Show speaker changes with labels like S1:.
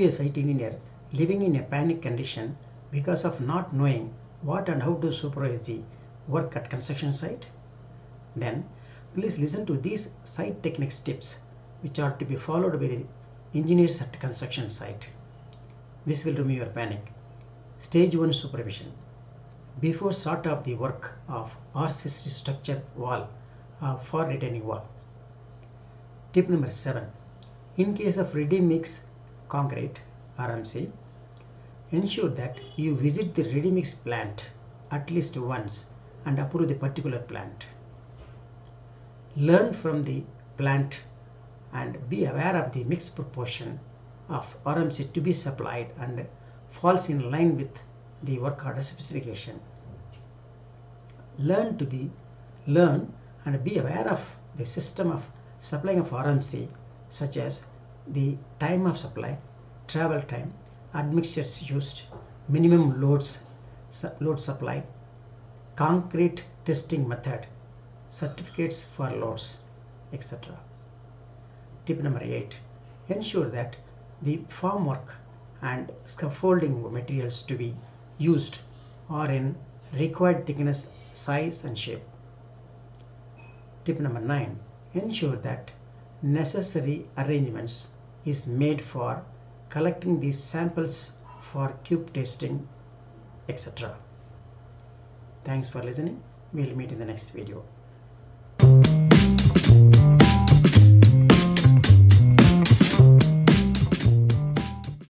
S1: be a site engineer living in a panic condition because of not knowing what and how to supervise the work at construction site? Then please listen to these site techniques tips which are to be followed by the engineers at construction site. This will remove your panic. Stage 1 supervision. Before start of the work of RCC structure wall for retaining wall. Tip number 7. In case of ready mix concrete RMC, ensure that you visit the ready mix plant at least once and approve the particular plant. Learn from the plant and be aware of the mix proportion of RMC to be supplied and falls in line with the work order specification. Learn and be aware of the system of supplying of RMC, such as the time of supply, travel time, admixtures used, minimum load supply, concrete testing method, certificates for loads, etc. Tip number 8. Ensure that the formwork and scaffolding materials to be used are in required thickness, size and shape. Tip number 9. Ensure that necessary arrangements is made for collecting these samples for cube testing, etc. Thanks for listening. We'll meet in the next video.